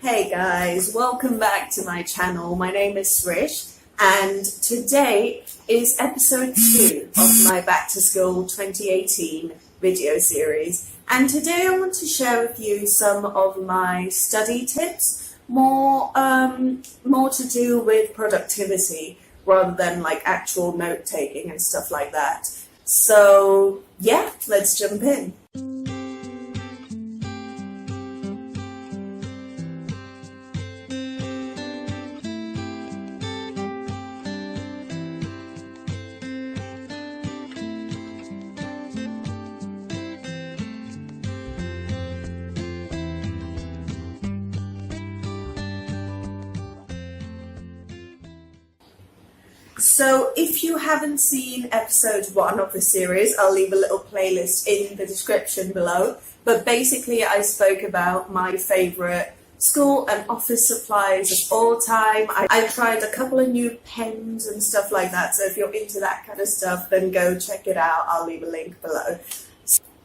Hey guys, welcome back to my channel. My name is Srish and today is episode 2 of my Back to School 2018 video series. And today I want to share with you some of my study tips, more to do with productivity rather than like actual note taking and stuff like that. So yeah, let's jump in. So if you haven't seen episode 1 of the series, I'll leave a little playlist in the description below. But basically I spoke about my favourite school and office supplies of all time. I tried a couple of new pens and stuff like that. So if you're into that kind of stuff, then go check it out. I'll leave a link below.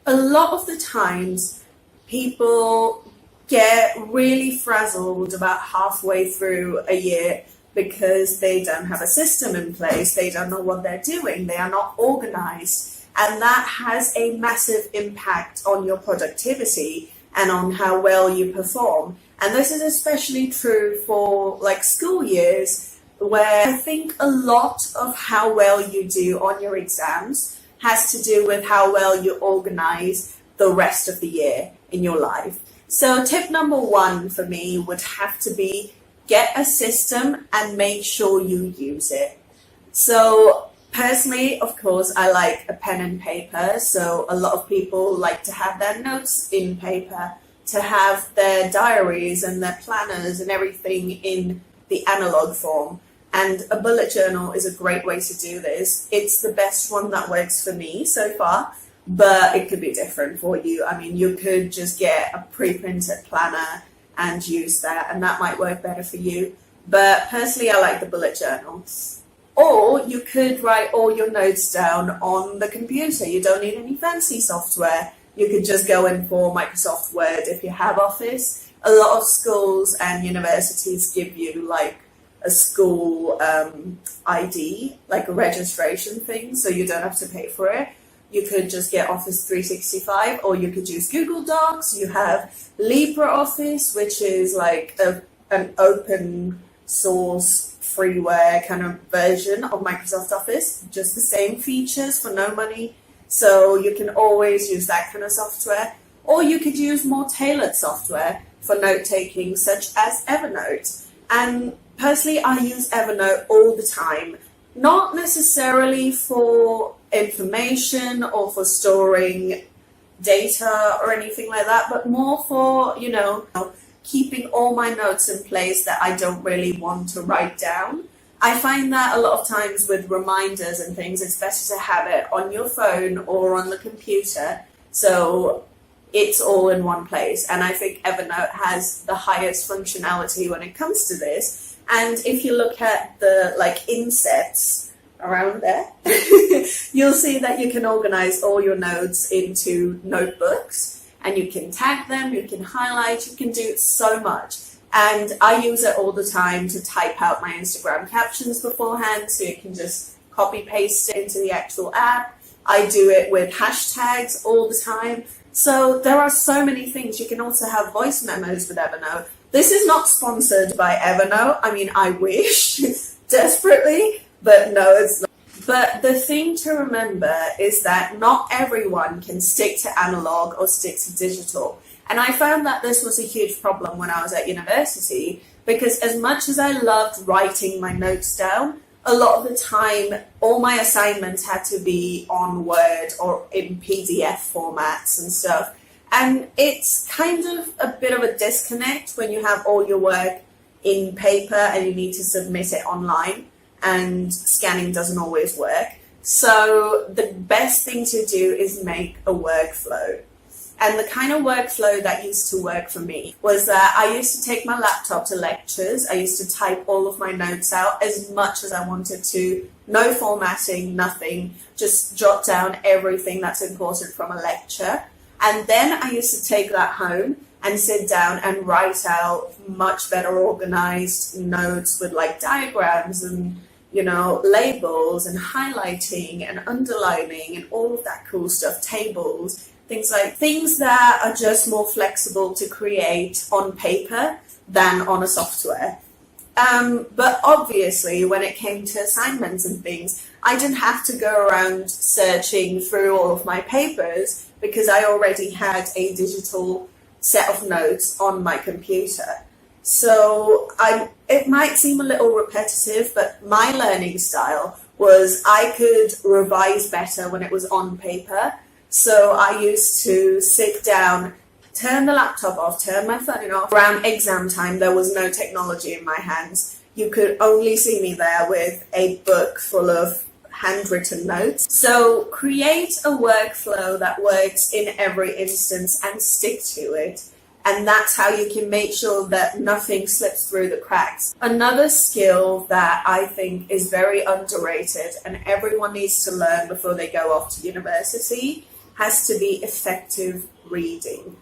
A lot of the times people get really frazzled about halfway through a year because they don't have a system in place, they don't know what they're doing, they are not organized, and that has a massive impact on your productivity and on how well you perform. And this is especially true for like school years, where I think a lot of how well you do on your exams has to do with how well you organize the rest of the year in your life. So tip number 1 for me would have to be get a system and make sure you use it. So personally, of course, I like a pen and paper. So a lot of people like to have their notes in paper, to have their diaries and their planners and everything in the analog form. And a bullet journal is a great way to do this. It's the best one that works for me so far, but it could be different for you. I mean, you could just get a pre-printed planner and use that, and that might work better for you. But personally, I like the bullet journal. Or you could write all your notes down on the computer. You don't need any fancy software. You could just go in for Microsoft Word if you have Office. A lot of schools and universities give you like a school ID, like a registration thing, so you don't have to pay for it. You could just get Office 365, or you could use Google Docs. You have LibreOffice, which is like an open source freeware kind of version of Microsoft Office, just the same features for no money. So you can always use that kind of software. Or you could use more tailored software for note-taking, such as Evernote. And personally, I use Evernote all the time. Not necessarily for information or for storing data or anything like that, but more for, keeping all my notes in place that I don't really want to write down. I find that a lot of times with reminders and things, it's better to have it on your phone or on the computer, so it's all in one place. And I think Evernote has the highest functionality when it comes to this. And if you look at the insets around there, you'll see that you can organize all your notes into notebooks, and you can tag them, you can highlight, you can do so much. And I use it all the time to type out my Instagram captions beforehand, so you can just copy paste it into the actual app. I do it with hashtags all the time. So there are so many things. You can also have voice memos with Evernote. This is not sponsored by Evernote. I mean, I wish desperately, but no, it's not. But the thing to remember is that not everyone can stick to analog or stick to digital. And I found that this was a huge problem when I was at university, because as much as I loved writing my notes down, a lot of the time, all my assignments had to be on Word or in PDF formats and stuff. And it's kind of a bit of a disconnect when you have all your work in paper and you need to submit it online, and scanning doesn't always work. So the best thing to do is make a workflow. And the kind of workflow that used to work for me was that I used to take my laptop to lectures. I used to type all of my notes out as much as I wanted to. No formatting, nothing. Just jot down everything that's important from a lecture. And then I used to take that home and sit down and write out much better organized notes with like diagrams and, you know, labels and highlighting and underlining and all of that cool stuff, tables, things that are just more flexible to create on paper than on a software. But obviously, when it came to assignments and things, I didn't have to go around searching through all of my papers because I already had a digital set of notes on my computer. So it might seem a little repetitive, but my learning style was I could revise better when it was on paper. So I used to sit down, turn the laptop off, turn my phone off. Around exam time, there was no technology in my hands. You could only see me there with a book full of handwritten notes. So create a workflow that works in every instance and stick to it. And that's how you can make sure that nothing slips through the cracks. Another skill that I think is very underrated and everyone needs to learn before they go off to university has to be effective reading.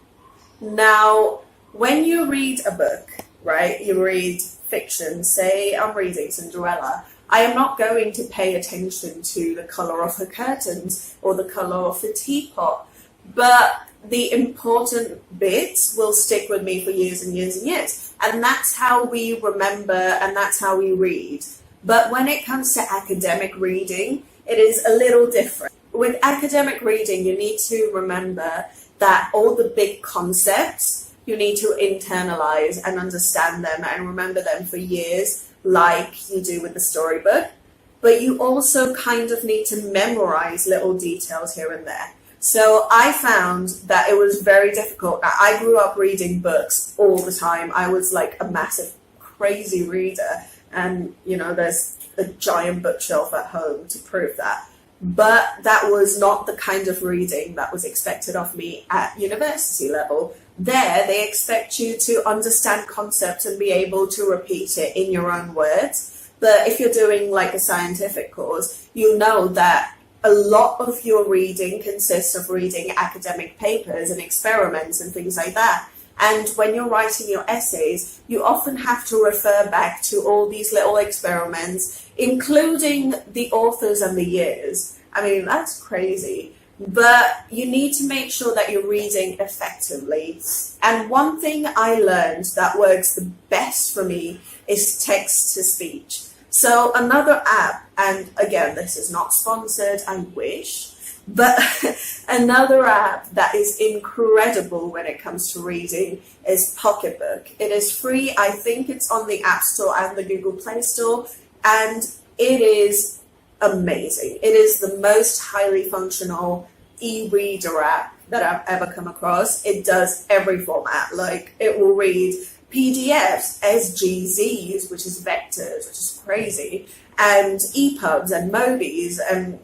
Now, when you read a book, right, you read fiction, say I'm reading Cinderella, I am not going to pay attention to the colour of her curtains or the colour of the teapot, but the important bits will stick with me for years and years and years. And that's how we remember and that's how we read. But when it comes to academic reading, it is a little different. With academic reading, you need to remember that all the big concepts, you need to internalize and understand them and remember them for years, like you do with the storybook. But you also kind of need to memorize little details here and there. So I found that it was very difficult. I grew up reading books all the time. I was like a massive, crazy reader. And, you know, there's a giant bookshelf at home to prove that. But that was not the kind of reading that was expected of me at university level. There, they expect you to understand concepts and be able to repeat it in your own words. But if you're doing like a scientific course, you know that a lot of your reading consists of reading academic papers and experiments and things like that. And when you're writing your essays, you often have to refer back to all these little experiments, including the authors and the years. I mean, that's crazy. But you need to make sure that you're reading effectively. And one thing I learned that works the best for me is text to speech. So another app, and again, this is not sponsored, I wish, but another app that is incredible when it comes to reading is Pocketbook. It is free. I think it's on the App Store and the Google Play Store, and it is amazing. It is the most highly functional e-reader app that I've ever come across. It does every format. Like, it will read PDFs, SGZs, which is vectors, which is crazy, and EPUBs and MOBIs and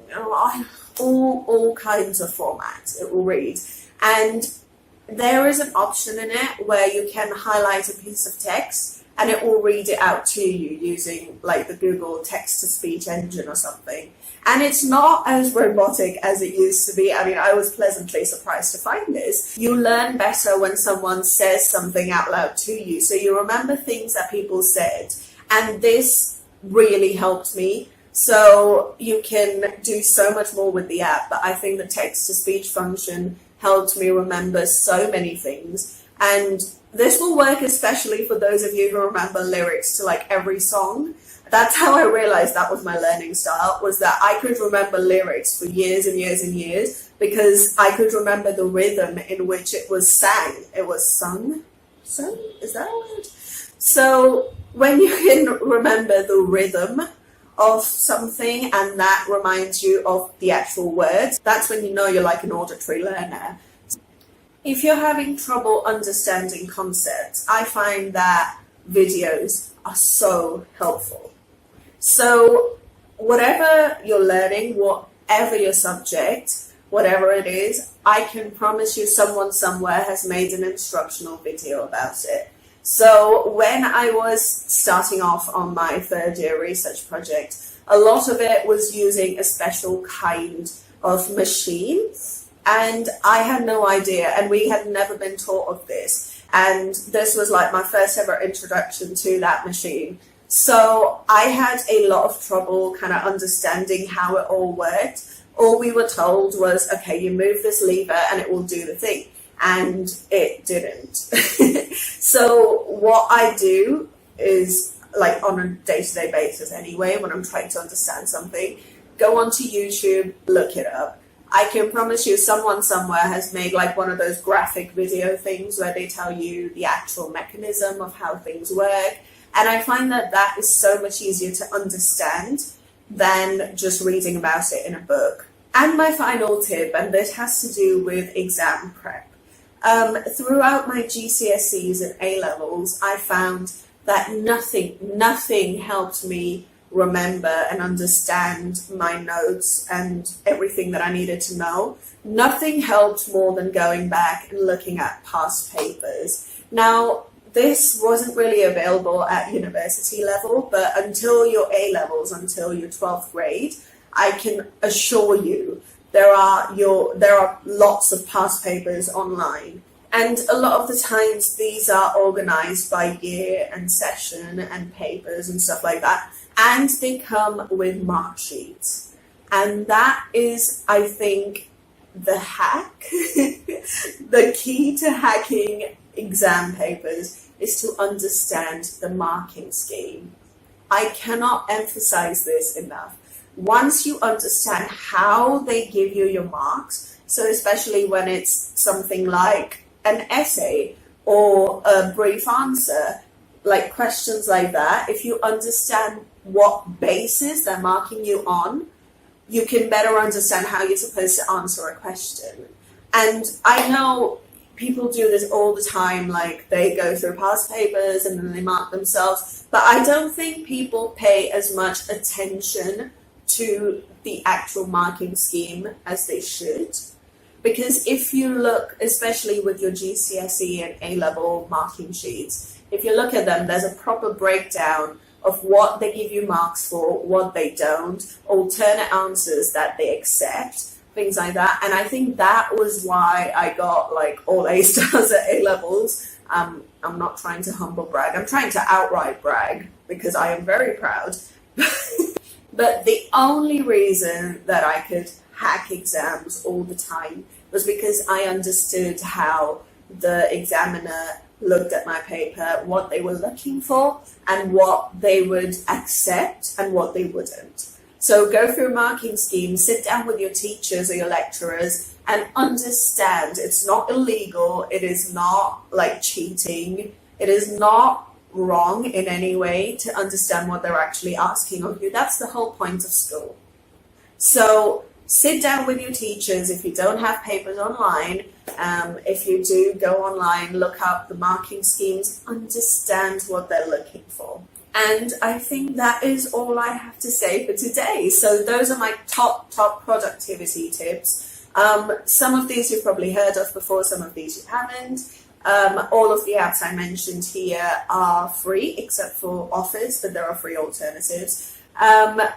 all kinds of formats it will read. And there is an option in it where you can highlight a piece of text and it will read it out to you using like the Google text-to-speech engine or something. And it's not as robotic as it used to be. I mean, I was pleasantly surprised to find this. You learn better when someone says something out loud to you. So you remember things that people said. And this really helped me. So you can do so much more with the app. But I think the text-to-speech function helped me remember so many things. And this will work especially for those of you who remember lyrics to like every song. That's how I realized that was my learning style, was that I could remember lyrics for years and years and years because I could remember the rhythm in which it was sang. It was sung? Sung? Is that a word? So when you can remember the rhythm of something and that reminds you of the actual words, that's when you know you're like an auditory learner. If you're having trouble understanding concepts, I find that videos are so helpful. So whatever you're learning, whatever your subject, whatever it is, I can promise you someone somewhere has made an instructional video about it. So when I was starting off on my third year research project, a lot of it was using a special kind of machine. And I had no idea, and we had never been taught of this. And this was like my first ever introduction to that machine. So I had a lot of trouble kind of understanding how it all worked. All we were told was, okay, you move this lever and it will do the thing. And it didn't. So what I do is, like on a day-to-day basis anyway, when I'm trying to understand something, go onto YouTube, look it up. I can promise you someone somewhere has made like one of those graphic video things where they tell you the actual mechanism of how things work. And I find that that is so much easier to understand than just reading about it in a book. And my final tip, and this has to do with exam prep. Throughout my GCSEs and A-levels, I found that nothing helped me remember and understand my notes and everything that I needed to know. Nothing helped more than going back and looking at past papers. Now, this wasn't really available at university level, but until your A-levels, until your 12th grade, I can assure you there are lots of past papers online. And a lot of the times these are organized by year and session and papers and stuff like that. And they come with mark sheets. And that is, I think, the hack. The key to hacking exam papers is to understand the marking scheme. I cannot emphasize this enough. Once you understand how they give you your marks, so especially when it's something like an essay or a brief answer, like questions like that, if you understand what basis they're marking you on, you can better understand how you're supposed to answer a question. And I know people do this all the time, like they go through past papers and then they mark themselves, but I don't think people pay as much attention to the actual marking scheme as they should. Because if you look, especially with your GCSE and A-level marking sheets, if you look at them, there's a proper breakdown of what they give you marks for, what they don't, alternate answers that they accept, things like that. And I think that was why I got like all A stars at A-levels. I'm not trying to humble brag. I'm trying to outright brag because I am very proud. But the only reason that I could hack exams all the time was because I understood how the examiner looked at my paper, what they were looking for, and what they would accept and what they wouldn't. So go through a marking scheme, sit down with your teachers or your lecturers and understand it's not illegal, it is not like cheating, it is not wrong in any way to understand what they're actually asking of you. That's the whole point of school. So sit down with your teachers if you don't have papers online. If you do, go online, look up the marking schemes, understand what they're looking for. And I think that is all I have to say for today. So those are my top productivity tips. Some of these you've probably heard of before, some of these you haven't. All of the apps I mentioned here are free except for Office, but there are free alternatives.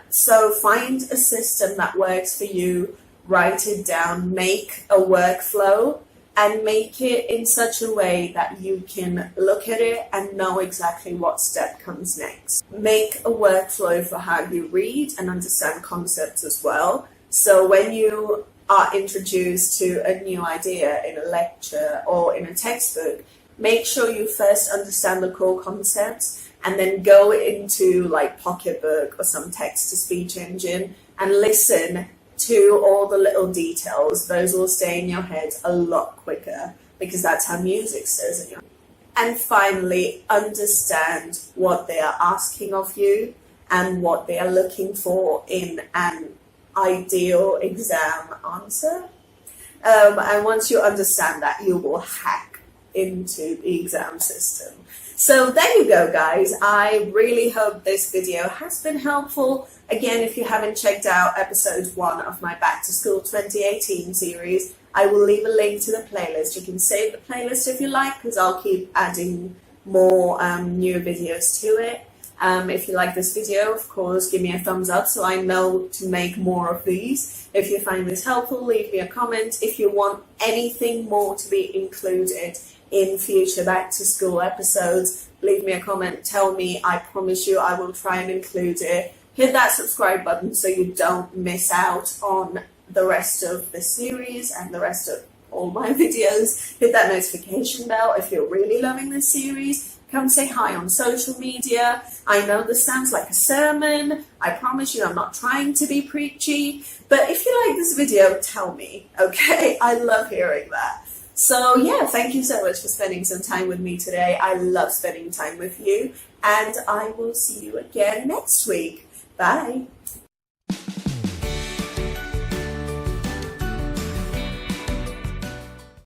So find a system that works for you, write it down, make a workflow, and make it in such a way that you can look at it and know exactly what step comes next. Make a workflow for how you read and understand concepts as well. So when you are introduced to a new idea in a lecture or in a textbook, make sure you first understand the core concepts and then go into like Pocketbook or some text-to-speech engine and listen to all the little details. Those will stay in your head a lot quicker because that's how music stays in your head. And finally, understand what they are asking of you and what they are looking for in an ideal exam answer. And once you understand that, you will hack into the exam system. So there you go, guys. I really hope this video has been helpful. Again, if you haven't checked out episode 1 of my Back to School 2018 series, I will leave a link to the playlist. You can save the playlist if you like, because I'll keep adding more new videos to it. If you like this video, of course, give me a thumbs up so I know to make more of these. If you find this helpful, leave me a comment. If you want anything more to be included in future back to school episodes, leave me a comment, tell me. I promise you I will try and include it. Hit that subscribe button so you don't miss out on the rest of the series and the rest of all my videos. Hit that notification bell if you're really loving this series. Come say hi on social media. I know this sounds like a sermon. I promise you I'm not trying to be preachy. But if you like this video, tell me, okay? I love hearing that. So yeah, thank you so much for spending some time with me today. I love spending time with you. And I will see you again next week. Bye.